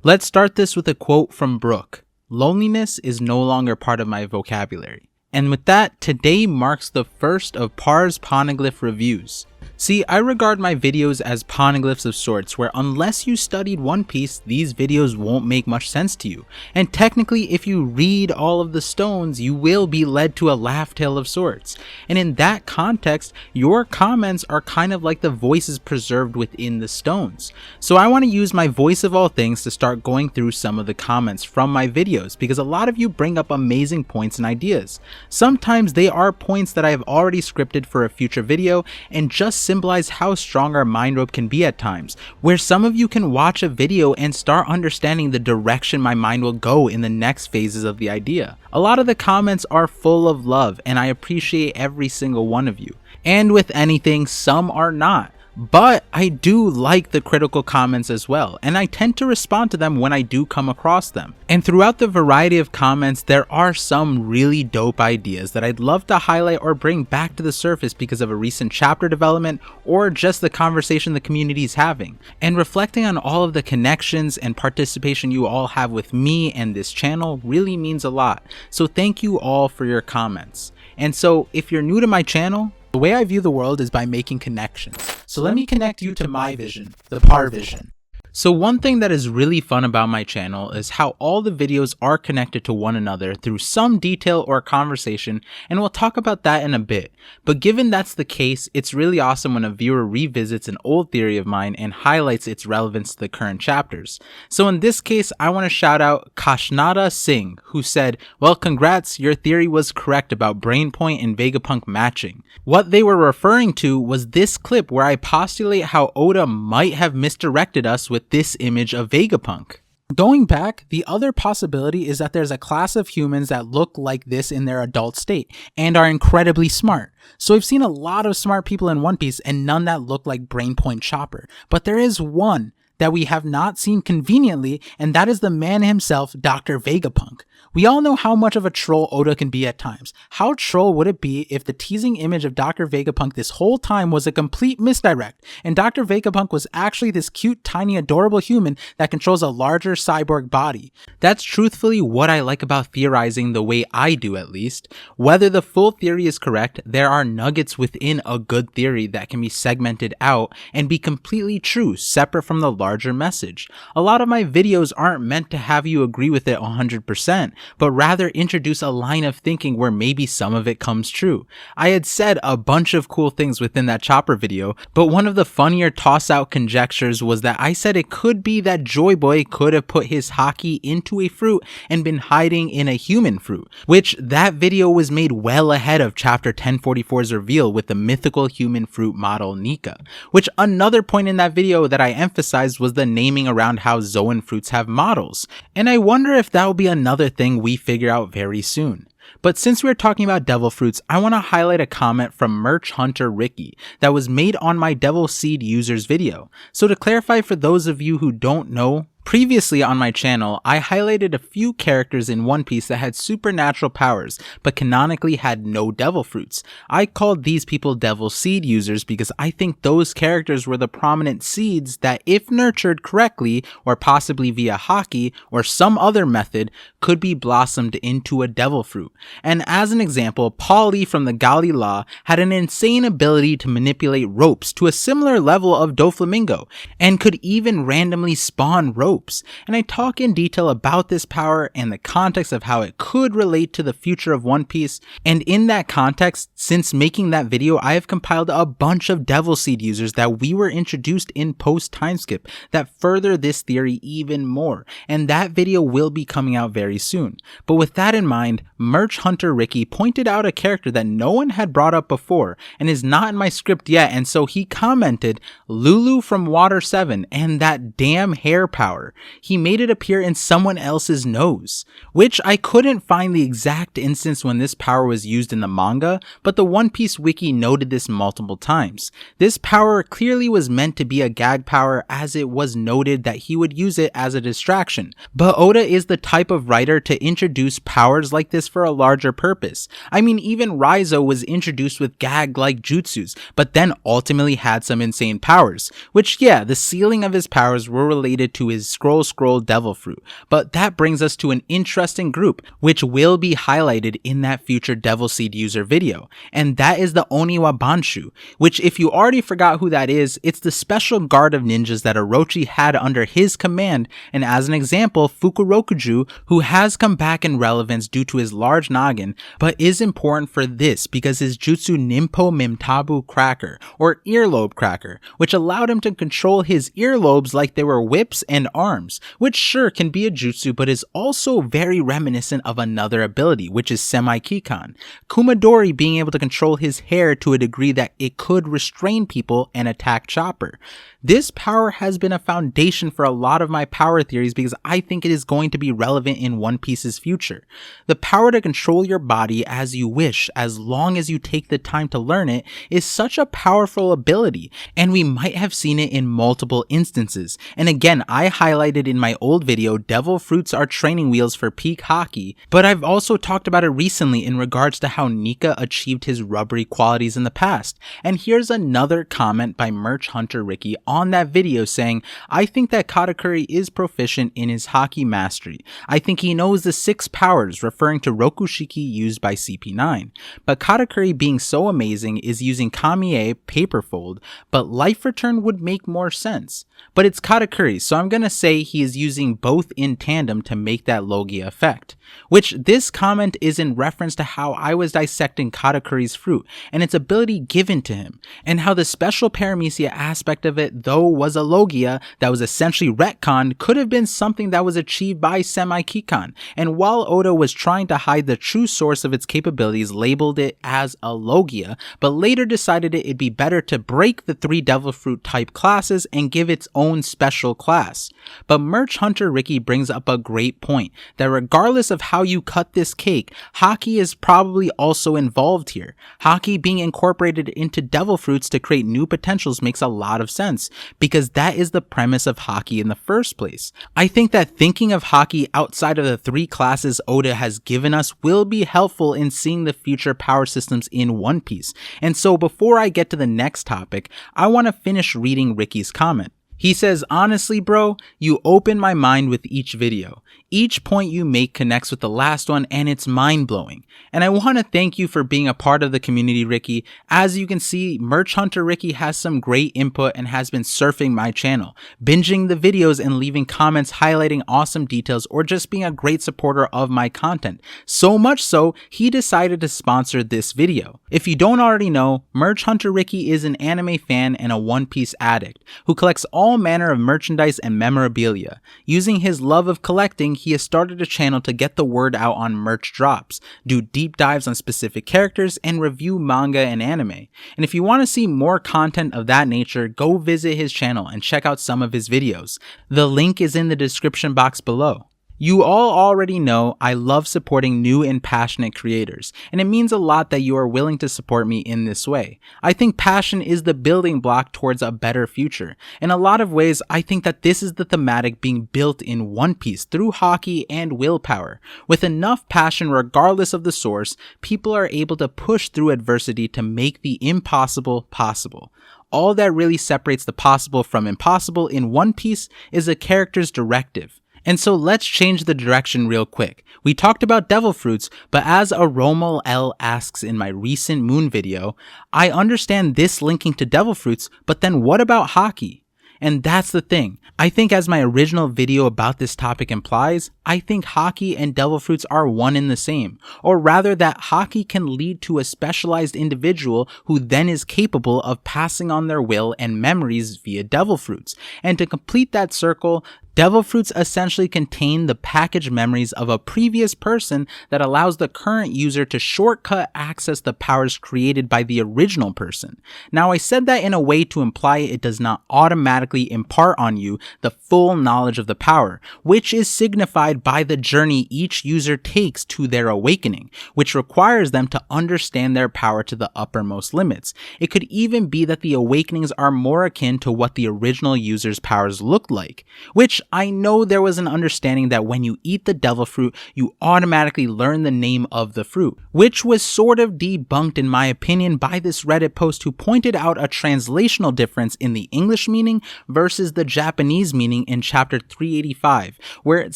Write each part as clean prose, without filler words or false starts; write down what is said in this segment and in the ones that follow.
Let's start this with a quote from Brooke. Loneliness is no longer part of my vocabulary. And with that, today marks the first of Par's poneglyph reviews. See, I regard my videos as poneglyphs of sorts, where unless you studied One Piece, these videos won't make much sense to you. And technically, if you read all of the stones, you will be led to a laugh tale of sorts. And in that context, your comments are kind of like the voices preserved within the stones. So I want to use my voice of all things to start going through some of the comments from my videos, because a lot of you bring up amazing points and ideas. Sometimes they are points that I have already scripted for a future video, and just symbolize how strong our mind rope can be at times, where some of you can watch a video and start understanding the direction my mind will go in the next phases of the idea. A lot of the comments are full of love, and I appreciate every single one of you. And with anything, some are not. But I do like the critical comments as well, and I tend to respond to them when I do come across them. And throughout the variety of comments, there are some really dope ideas that I'd love to highlight or bring back to the surface because of a recent chapter development or just the conversation the community is having. And reflecting on all of the connections and participation you all have with me and this channel really means a lot. So thank you all for your comments. And so if you're new to my channel, the way I view the world is by making connections. So let me connect you to my vision, the ParVision. So one thing that is really fun about my channel is how all the videos are connected to one another through some detail or conversation, and we'll talk about that in a bit. But given that's the case, it's really awesome when a viewer revisits an old theory of mine and highlights its relevance to the current chapters. So in this case, I want to shout out Kashnada Singh, who said, "Well, congrats, your theory was correct about Brainpoint and Vegapunk matching." What they were referring to was this clip where I postulate how Oda might have misdirected us with this image of Vegapunk. Going back, the other possibility is that there's a class of humans that look like this in their adult state and are incredibly smart. So we've seen a lot of smart people in One Piece and none that look like Brainpoint Chopper, but there is one that we have not seen conveniently, and that is the man himself, Dr. Vegapunk. We all know how much of a troll Oda can be at times. How troll would it be if the teasing image of Dr. Vegapunk this whole time was a complete misdirect, and Dr. Vegapunk was actually this cute, tiny, adorable human that controls a larger cyborg body? That's truthfully what I like about theorizing the way I do, at least. Whether the full theory is correct, there are nuggets within a good theory that can be segmented out and be completely true, separate from the larger message. A lot of my videos aren't meant to have you agree with it 100%, but rather introduce a line of thinking where maybe some of it comes true. I had said a bunch of cool things within that Chopper video, but one of the funnier toss-out conjectures was that I said it could be that Joy Boy could have put his Haki into a fruit and been hiding in a human fruit, which that video was made well ahead of chapter 1044's reveal with the mythical human fruit model Nika, which another point in that video that I emphasized was the naming around how Zoan fruits have models, and I wonder if that will be another thing we figure out very soon. But since we're talking about devil fruits, I want to highlight a comment from Merch Hunter Ricky that was made on my Devil Seed users video. So to clarify for those of you who don't know, previously on my channel, I highlighted a few characters in One Piece that had supernatural powers, but canonically had no devil fruits. I called these people Devil Seed users because I think those characters were the prominent seeds that, if nurtured correctly, or possibly via Haki or some other method, could be blossomed into a devil fruit. And as an example, Polly from the Gali Law had an insane ability to manipulate ropes to a similar level of Doflamingo, and could even randomly spawn ropes. And I talk in detail about this power and the context of how it could relate to the future of One Piece. And in that context, since making that video, I have compiled a bunch of Devil Seed users that we were introduced in post timeskip that further this theory even more. And that video will be coming out very soon. But with that in mind, Merch Hunter Ricky pointed out a character that no one had brought up before and is not in my script yet, and so he commented, "Lulu from Water 7 and that damn hair power. He made it appear in someone else's nose," which I couldn't find the exact instance when this power was used in the manga, but the One Piece wiki noted this multiple times. This power clearly was meant to be a gag power, as it was noted that he would use it as a distraction, but Oda is the type of writer to introduce powers like this for a larger purpose. I mean, even Raizo was introduced with gag-like jutsus, but then ultimately had some insane powers, which yeah, the ceiling of his powers were related to his Scroll Devil Fruit. But that brings us to an interesting group, which will be highlighted in that future Devil Seed user video, and that is the Oniwa Banshu, which if you already forgot who that is, it's the special guard of ninjas that Orochi had under his command, and as an example, Fukurokuju, who has come back in relevance due to his large noggin, but is important for this because his jutsu Nimpo Mimtabu Cracker, or earlobe cracker, which allowed him to control his earlobes like they were whips and arms, which sure can be a jutsu but is also very reminiscent of another ability, which is Semi-Kikan. Kumadori being able to control his hair to a degree that it could restrain people and attack Chopper. This power has been a foundation for a lot of my power theories because I think it is going to be relevant in One Piece's future. The power to control your body as you wish, as long as you take the time to learn it, is such a powerful ability, and we might have seen it in multiple instances. And again, I highlighted in my old video, Devil Fruits are training wheels for peak Haki, but I've also talked about it recently in regards to how Nika achieved his rubbery qualities in the past. And here's another comment by Merch Hunter Ricky on that video saying, I think that Katakuri is proficient in his Haki mastery. I think he knows the 6 powers, referring to Rokushiki used by CP9. But Katakuri being so amazing is using Kamie, Paper Fold, but Life Return would make more sense. But it's Katakuri, so I'm gonna say he is using both in tandem to make that Logia effect. Which this comment is in reference to how I was dissecting Katakuri's fruit and its ability given to him, and how the special paramecia aspect of it, though was a Logia that was essentially retconned, could have been something that was achieved by Semi-Kikan, and while Oda was trying to hide the true source of its capabilities, labeled it as a Logia, but later decided it'd be better to break the 3 Devil Fruit type classes and give its own special class. But Merch Hunter Ricky brings up a great point, that regardless of how you cut this cake, Haki is probably also involved here. Haki being incorporated into Devil Fruits to create new potentials makes a lot of sense, because that is the premise of Haki in the first place. I think that thinking of Haki outside of the 3 classes Oda has given us will be helpful in seeing the future power systems in One Piece. And so before I get to the next topic, I want to finish reading Ricky's comment. He says, honestly bro, you open my mind with each video. Each point you make connects with the last one and it's mind-blowing. And I want to thank you for being a part of the community, Ricky. As you can see, Merch Hunter Ricky has some great input and has been surfing my channel, binging the videos and leaving comments highlighting awesome details or just being a great supporter of my content. So much so, he decided to sponsor this video. If you don't already know, Merch Hunter Ricky is an anime fan and a One Piece addict who collects all manner of merchandise and memorabilia. Using his love of collecting, he has started a channel to get the word out on merch drops, do deep dives on specific characters, and review manga and anime. And if you want to see more content of that nature, go visit his channel and check out some of his videos. The link is in the description box below. You all already know I love supporting new and passionate creators, and it means a lot that you are willing to support me in this way. I think passion is the building block towards a better future. In a lot of ways, I think that this is the thematic being built in One Piece through Haki and willpower. With enough passion regardless of the source, people are able to push through adversity to make the impossible possible. All that really separates the possible from impossible in One Piece is a character's directive. And so let's change the direction real quick. We talked about Devil Fruits, but as Aromal L asks in my recent Moon video, I understand this linking to Devil Fruits, but then what about Haki? And that's the thing. I think as my original video about this topic implies, I think Haki and Devil Fruits are one and the same. Or rather that Haki can lead to a specialized individual who then is capable of passing on their will and memories via Devil Fruits. And to complete that circle, Devil Fruits essentially contain the packaged memories of a previous person that allows the current user to shortcut access the powers created by the original person. Now I said that in a way to imply it does not automatically impart on you the full knowledge of the power, which is signified by the journey each user takes to their awakening, which requires them to understand their power to the uppermost limits. It could even be that the awakenings are more akin to what the original user's powers looked like, which I know there was an understanding that when you eat the devil fruit, you automatically learn the name of the fruit, which was sort of debunked in my opinion by this Reddit post who pointed out a translational difference in the English meaning versus the Japanese meaning in chapter 385, where it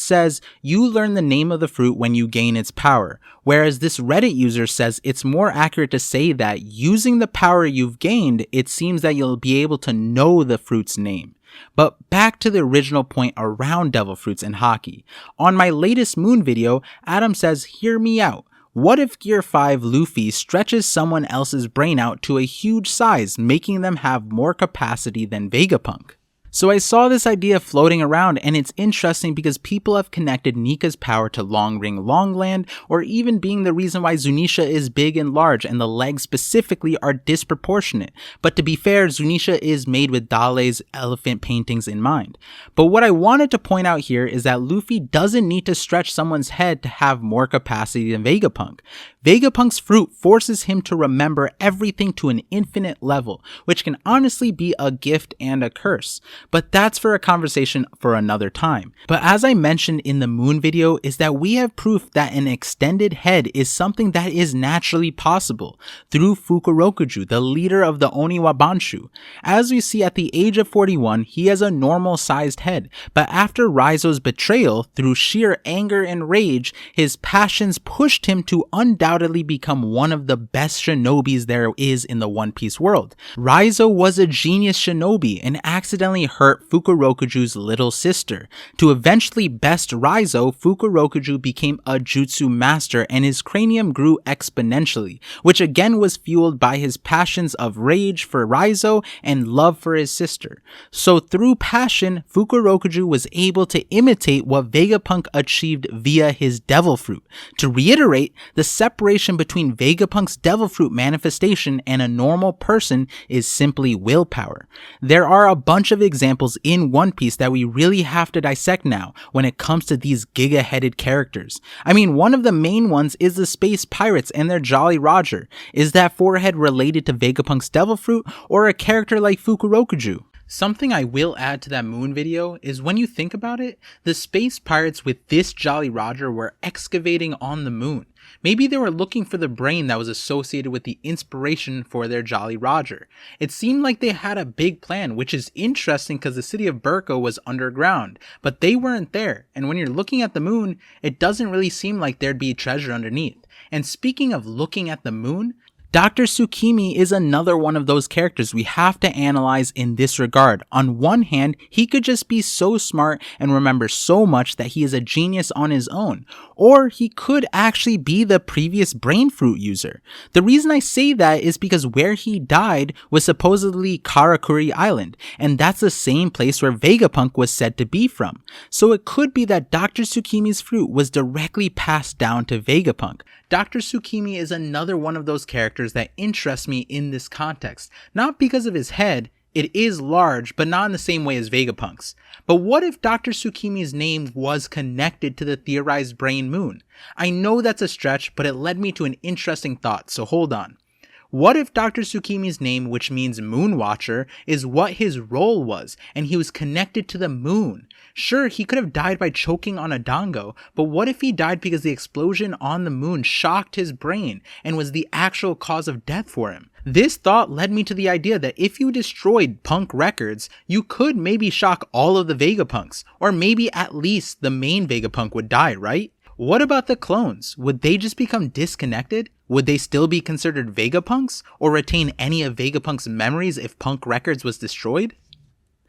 says, you learn the name of the fruit when you gain its power, whereas this Reddit user says it's more accurate to say that using the power you've gained, it seems that you'll be able to know the fruit's name. But back to the original point around devil fruits and Haki. On my latest moon video, Adam says, hear me out. What if Gear 5 Luffy stretches someone else's brain out to a huge size, making them have more capacity than Vegapunk? So I saw this idea floating around, and it's interesting because people have connected Nika's power to Long Ring Longland, or even being the reason why Zunisha is big and large and the legs specifically are disproportionate. But to be fair, Zunisha is made with Dale's elephant paintings in mind. But what I wanted to point out here is that Luffy doesn't need to stretch someone's head to have more capacity than Vegapunk. Vegapunk's fruit forces him to remember everything to an infinite level, which can honestly be a gift and a curse. But that's for a conversation for another time. But as I mentioned in the moon video, is that we have proof that an extended head is something that is naturally possible through Fukurokuju, the leader of the Oniwa Banshu. As we see at the age of 41, he has a normal sized head, but after Raizo's betrayal, through sheer anger and rage, his passions pushed him to undoubtedly become one of the best shinobis there is in the One Piece world. Raizo was a genius shinobi and accidentally hurt Fukurokuju's little sister. To eventually best Raizo, Fukurokuju became a jutsu master and his cranium grew exponentially, which again was fueled by his passions of rage for Raizo and love for his sister. So through passion, Fukurokuju was able to imitate what Vegapunk achieved via his devil fruit. To reiterate, the separation between Vegapunk's devil fruit manifestation and a normal person is simply willpower. There are a bunch of examples in One Piece that we really have to dissect now when it comes to these giga-headed characters. I mean, one of the main ones is the Space Pirates and their Jolly Roger. Is that forehead related to Vegapunk's devil fruit or a character like Fukurokuju? Something I will add to that moon video is when you think about it, the Space Pirates with this Jolly Roger were excavating on the moon. Maybe they were looking for the brain that was associated with the inspiration for their Jolly Roger. It seemed like they had a big plan, which is interesting because the city of Burko was underground, but they weren't there. And when you're looking at the moon, it doesn't really seem like there'd be treasure underneath. And speaking of looking at the moon, Dr. Tsukimi is another one of those characters we have to analyze in this regard. On one hand, he could just be so smart and remember so much that he is a genius on his own. Or he could actually be the previous brain fruit user. The reason I say that is because where he died was supposedly Karakuri Island, and that's the same place where Vegapunk was said to be from. So it could be that Dr. Tsukimi's fruit was directly passed down to Vegapunk. Dr. Tsukimi is another one of those characters that interest me in this context, not because of his head. It is large, but not in the same way as Vegapunk's. But what if Dr. Tsukimi's name was connected to the theorized brain moon? I know that's a stretch, but it led me to an interesting thought, so hold on. What if Dr. Tsukimi's name, which means Moon Watcher, is what his role was, and he was connected to the moon? Sure, he could have died by choking on a dango, but what if he died because the explosion on the moon shocked his brain and was the actual cause of death for him? This thought led me to the idea that if you destroyed Punk Records, you could maybe shock all of the Vegapunks, or maybe at least the main Vegapunk would die, right? What about the clones? Would they just become disconnected? Would they still be considered Vegapunks, or retain any of Vegapunk's memories if Punk Records was destroyed?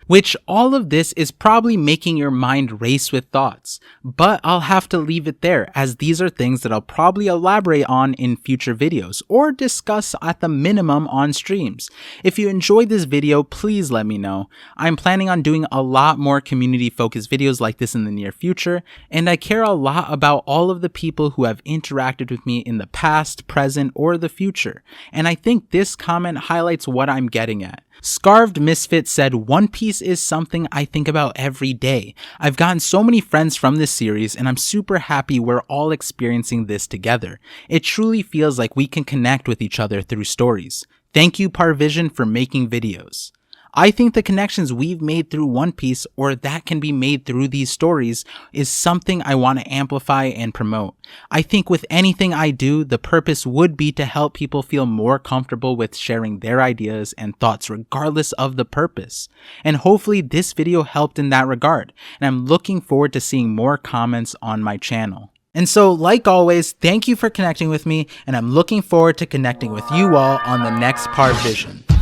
Which all of this is probably making your mind race with thoughts, but I'll have to leave it there as these are things that I'll probably elaborate on in future videos or discuss at the minimum on streams. If you enjoyed this video, please let me know. I'm planning on doing a lot more community focused videos like this in the near future, and I care a lot about all of the people who have interacted with me in the past, present, or the future, and I think this comment highlights what I'm getting at. Scarved Misfit said, One Piece is something I think about every day. I've gotten so many friends from this series and I'm super happy we're all experiencing this together. It truly feels like we can connect with each other through stories. Thank you ParVision for making videos. I think the connections we've made through One Piece, or that can be made through these stories, is something I want to amplify and promote. I think with anything I do, the purpose would be to help people feel more comfortable with sharing their ideas and thoughts regardless of the purpose. And hopefully this video helped in that regard, and I'm looking forward to seeing more comments on my channel. And so, like always, thank you for connecting with me, and I'm looking forward to connecting with you all on the next ParVision.